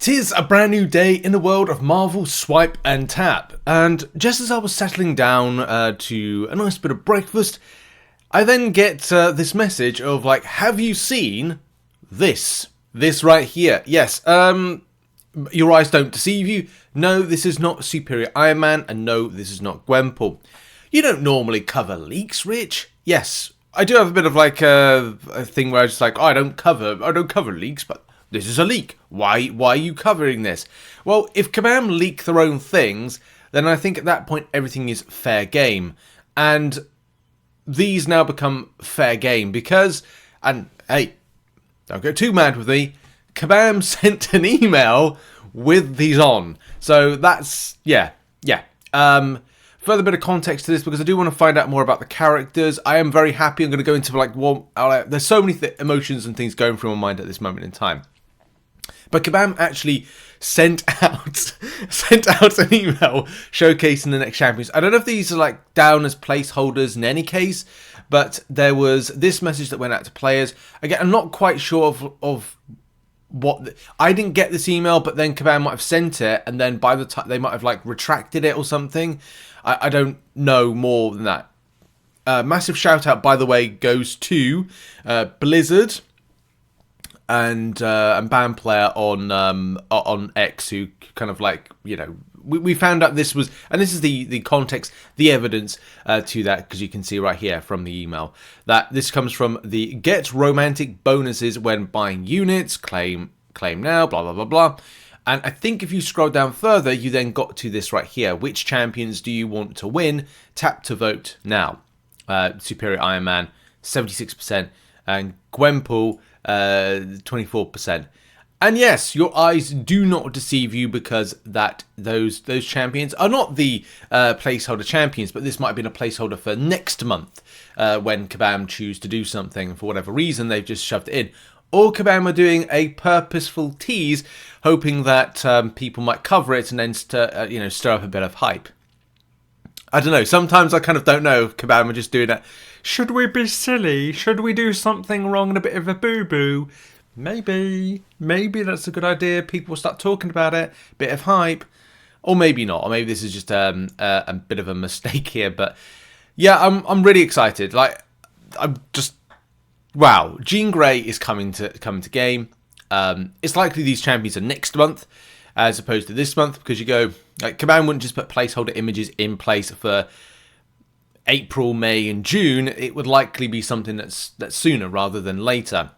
'Tis a brand new day in the world of Marvel Swipe and Tap, and just as I was settling down to a nice bit of breakfast, I then get this message of like, have you seen this? This right here. Yes, your eyes don't deceive you. No, this is not Superior Iron Man, and no, this is not Gwenpool. You don't normally cover leaks, Rich. Yes, I do have a bit of like a thing where I just like, oh, I don't cover leaks, but this is a leak. Why are you covering this? Well, if Kabam leak their own things, then I think at that point everything is fair game. And these now become fair game because, and hey, don't get too mad with me, Kabam sent an email with these on. So that's, yeah. Further bit of context to this because I do want to find out more about the characters. I am very happy. I'm going to go into like, there's so many emotions and things going through my mind at this moment in time. But Kabam actually sent out an email showcasing the next champions. I don't know if these are like down as placeholders in any case, but there was this message that went out to players. Again, I'm not quite sure of what I didn't get this email, but then Kabam might have sent it, and then by the time they might have like retracted it or something. I don't know more than that. Massive shout out, by the way, goes to Blizzard and band player on X, who kind of like, you know, we found out this was, and this is the context, the evidence to that, because you can see right here from the email that this comes from the get romantic bonuses when buying units, claim now, blah blah blah blah. And I think if you scroll down further, you then got to this right here. Which champions do you want to win? Tap to vote now. Superior Iron Man, 76%, and Gwenpool, 24%. And yes, your eyes do not deceive you because that those champions are not the placeholder champions, but this might have been a placeholder for next month when Kabam choose to do something, and for whatever reason they've just shoved it in. Or Kabam are doing a purposeful tease, hoping that people might cover it and then stir up a bit of hype. I don't know. Sometimes I kind of don't know if Kabam are just doing that. Should we be silly? Should we do something wrong and a bit of a boo-boo? Maybe that's a good idea. People will start talking about it. Bit of hype. Or maybe not. Or maybe this is just a bit of a mistake here. But yeah, I'm really excited. Like, I'm just... Wow, Jean Grey is coming to game. It's likely these champions are next month as opposed to this month, because you go, like, Kabam wouldn't just put placeholder images in place for April, May and June. It would likely be something that's sooner rather than later.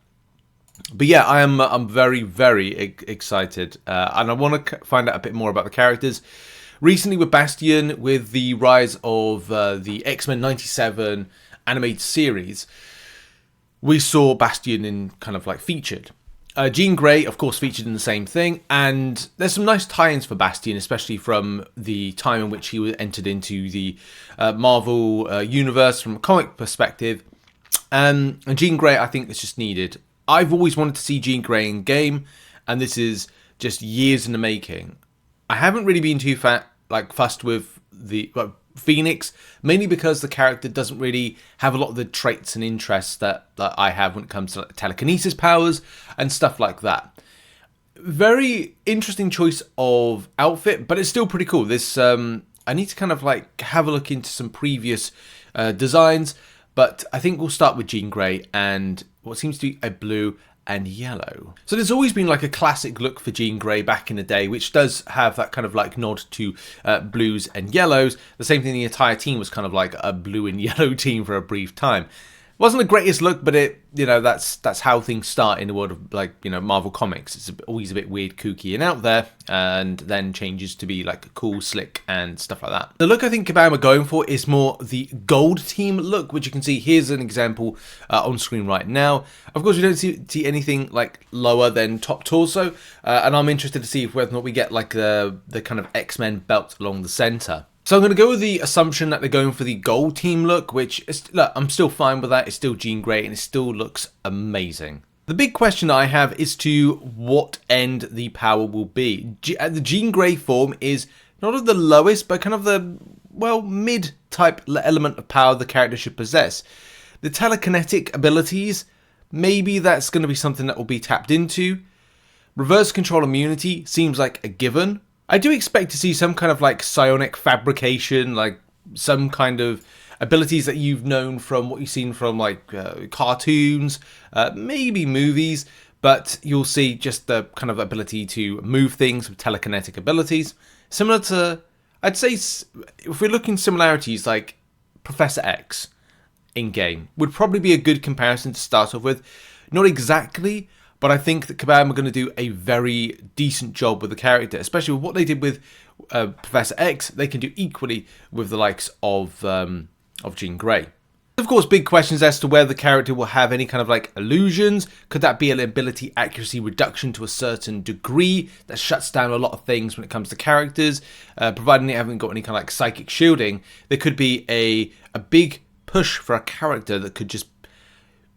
But yeah, I'm very, very excited, and I want to find out a bit more about the characters. Recently with Bastion, with the rise of the X-Men 97 animated series, we saw Bastion in kind of like featured. Jean Grey, of course, featured in the same thing. And there's some nice tie-ins for Bastion, especially from the time in which he entered into the Marvel universe from a comic perspective. And Jean Grey, I think, is just needed. I've always wanted to see Jean Grey in game, and this is just years in the making. I haven't really been too fussed with the Phoenix, mainly because the character doesn't really have a lot of the traits and interests that I have when it comes to like telekinesis powers and stuff like that. Very interesting choice of outfit, but it's still pretty cool. This I need to kind of like have a look into some previous designs, but I think we'll start with Jean Grey and what seems to be a blue and yellow. So there's always been like a classic look for Jean Grey back in the day, which does have that kind of like nod to blues and yellows. The same thing, the entire team was kind of like a blue and yellow team for a brief time. Wasn't the greatest look, but it, you know, that's how things start in the world of, like, you know, Marvel Comics. It's always a bit weird, kooky and out there, and then changes to be like cool, slick and stuff like that. The look I think Kabam are going for is more the gold team look, which you can see here's an example on screen right now. Of course, we don't see anything like lower than top torso, and I'm interested to see whether or not we get like the kind of X-Men belt along the center. So I'm going to go with the assumption that they're going for the gold team look, which is, look, I'm still fine with that. It's still Jean Grey and it still looks amazing. The big question I have is to what end the power will be. The Jean Grey form is not of the lowest, but kind of the, well, mid-type element of power the character should possess. The telekinetic abilities, maybe that's going to be something that will be tapped into. Reverse control immunity seems like a given. I do expect to see some kind of like psionic fabrication, like some kind of abilities that you've known from what you've seen from like cartoons, maybe movies, but you'll see just the kind of ability to move things with telekinetic abilities. Similar to, I'd say, if we're looking similarities, like Professor X in-game would probably be a good comparison to start off with. Not exactly, but I think that Kabam are going to do a very decent job with the character, especially with what they did with Professor X. They can do equally with the likes of Jean Grey. Of course, big questions as to whether the character will have any kind of like illusions. Could that be an ability accuracy reduction to a certain degree that shuts down a lot of things when it comes to characters? Providing they haven't got any kind of like psychic shielding, there could be a big push for a character that could just,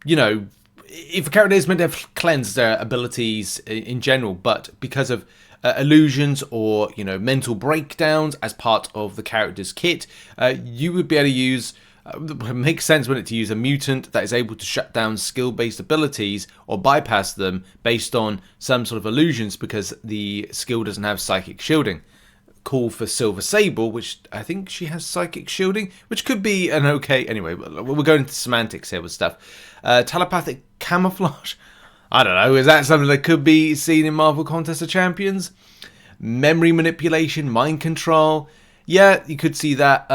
you know, if a character is meant to have cleansed their abilities in general, but because of illusions or, you know, mental breakdowns as part of the character's kit, you would be able to use, it makes sense, wouldn't it, to use a mutant that is able to shut down skill-based abilities or bypass them based on some sort of illusions because the skill doesn't have psychic shielding. Call for Silver Sable, which I think she has psychic shielding, which could be an okay... Anyway, we're going into semantics here with stuff. Telepathic camouflage? I don't know, is that something that could be seen in Marvel Contest of Champions? Memory manipulation, mind control? Yeah, you could see that.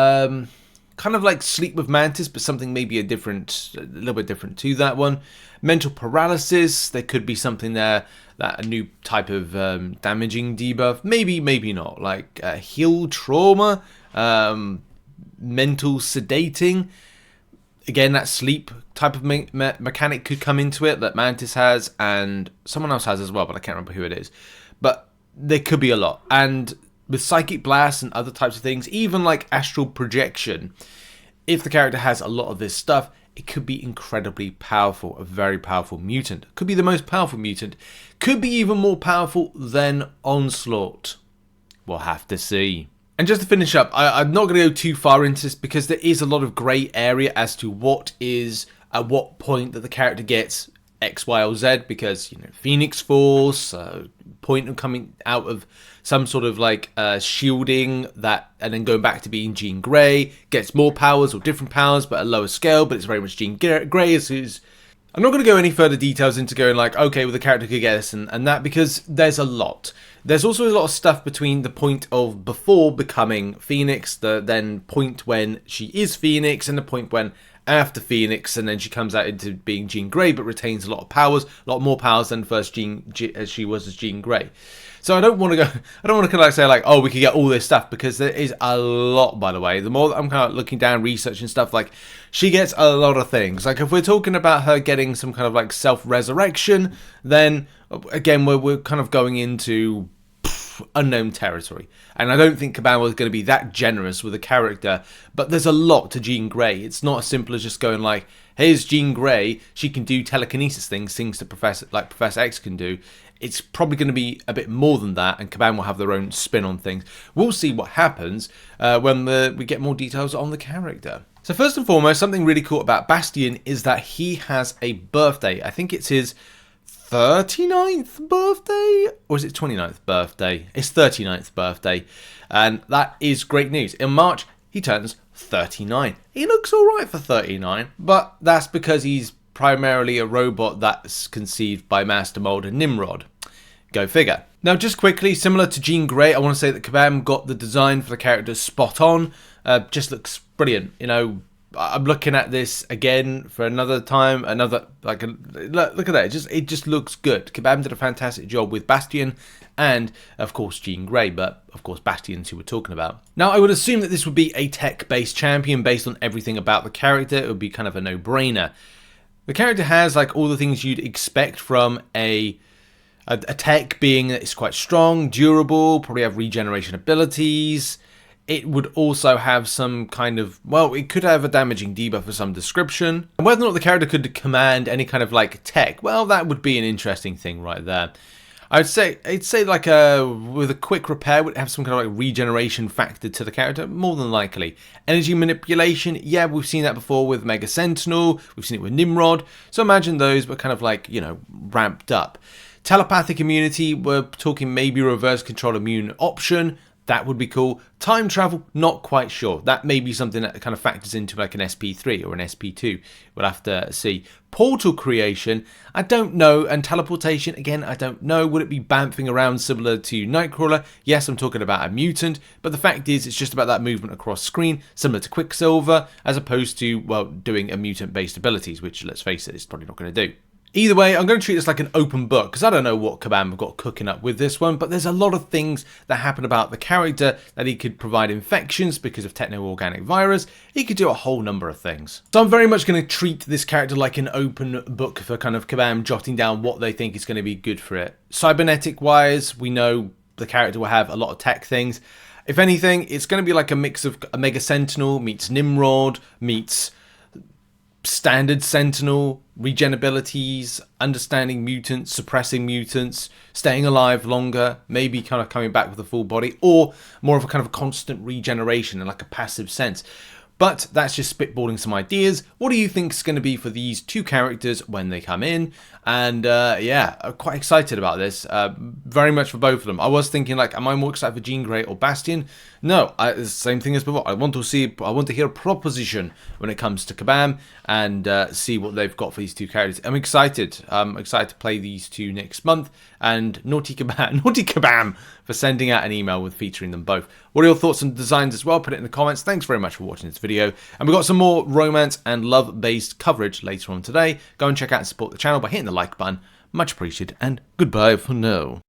Kind of like Sleep with Mantis, but something maybe a little bit different to that one. Mental paralysis, there could be something there, that a new type of damaging debuff. Maybe, maybe not. Like heal trauma, mental sedating. Again, that sleep type of mechanic could come into it that Mantis has and someone else has as well, but I can't remember who it is. But there could be a lot. And with Psychic Blast and other types of things, even like Astral Projection, if the character has a lot of this stuff, it could be incredibly powerful, a very powerful mutant. Could be the most powerful mutant. Could be even more powerful than Onslaught. We'll have to see. And just to finish up, I'm not going to go too far into this because there is a lot of grey area as to what is, at what point that the character gets X, Y, or Z, because, you know, Phoenix Force, point of coming out of some sort of like shielding that, and then going back to being Jean Grey, gets more powers or different powers but at a lower scale, but it's very much Jean Grey. I'm not going to go any further details into going like, okay, well, the character could get this and that, because there's a lot. There's also a lot of stuff between the point of before becoming Phoenix, the then point when she is Phoenix, and the point when after Phoenix, and then she comes out into being Jean Grey, but retains a lot of powers, a lot more powers than first as she was as Jean Grey. So I don't want to kind of like say like, oh, we could get all this stuff, because there is a lot, by the way. The more that I'm kind of looking down, researching stuff, like, she gets a lot of things. Like, if we're talking about her getting some kind of like self-resurrection, then again, we're kind of going into unknown territory. And I don't think Kabam was going to be that generous with a character, but there's a lot to Jean Grey. It's not as simple as just going like, here's Jean Grey, she can do telekinesis things that Professor X can do. It's probably going to be a bit more than that, and Kabam will have their own spin on things. We'll see what happens when we get more details on the character. So first and foremost, something really cool about Bastion is that he has a birthday. I think it's his 39th birthday, or is it 29th birthday? It's 39th birthday, and that is great news. In March, he turns 39. He looks alright for 39, but that's because he's primarily a robot that's conceived by Master Mold and Nimrod. Go figure. Now, just quickly, similar to Jean Grey, I want to say that Kabam got the design for the character spot on. Just looks brilliant. You know, I'm looking at this again for another time. Look at that. It just looks good. Kabam did a fantastic job with Bastion and, of course, Jean Grey, but, of course, Bastion's who we're talking about. Now, I would assume that this would be a tech-based champion based on everything about the character. It would be kind of a no-brainer. The character has like all the things you'd expect from a tech, being that it's quite strong, durable, probably have regeneration abilities. It would also have some kind of, well, it could have a damaging debuff of some description. And whether or not the character could command any kind of like tech, well, that would be an interesting thing right there. I'd say like with a quick repair would have some kind of like regeneration factor to the character, more than likely. Energy manipulation, yeah, we've seen that before with Mega Sentinel, we've seen it with Nimrod, so imagine those, but kind of like, you know, ramped up. Telepathic immunity, we're talking maybe reverse control immune option. That would be cool. Time travel, not quite sure. That may be something that kind of factors into like an SP3 or an SP2. We'll have to see. Portal creation, I don't know. And teleportation, again, I don't know. Would it be bamfing around similar to Nightcrawler? Yes, I'm talking about a mutant. But the fact is, it's just about that movement across screen, similar to Quicksilver, as opposed to, well, doing a mutant-based abilities, which, let's face it, it's probably not going to do. Either way, I'm going to treat this like an open book, because I don't know what Kabam have got cooking up with this one, but there's a lot of things that happen about the character, that he could provide infections because of techno-organic virus. He could do a whole number of things. So I'm very much going to treat this character like an open book for kind of Kabam jotting down what they think is going to be good for it. Cybernetic-wise, we know the character will have a lot of tech things. If anything, it's going to be like a mix of Omega Sentinel meets Nimrod meets standard Sentinel, regen abilities, understanding mutants, suppressing mutants, staying alive longer, maybe kind of coming back with a full body, or more of a kind of a constant regeneration in like a passive sense. But that's just spitballing some ideas. What do you think is going to be for these two characters when they come in? And yeah, I'm quite excited about this. Very much for both of them. I was thinking like, am I more excited for Jean Grey or Bastion? No, it's the same thing as before. I want to hear a proposition when it comes to Kabam and see what they've got for these two characters. I'm excited. I'm excited to play these two next month. And naughty Kabam for sending out an email with featuring them both. What are your thoughts on designs as well? Put it in the comments. Thanks very much for watching this video. And we've got some more romance and love-based coverage later on today. Go and check out and support the channel by hitting the like button. Much appreciated, and goodbye for now.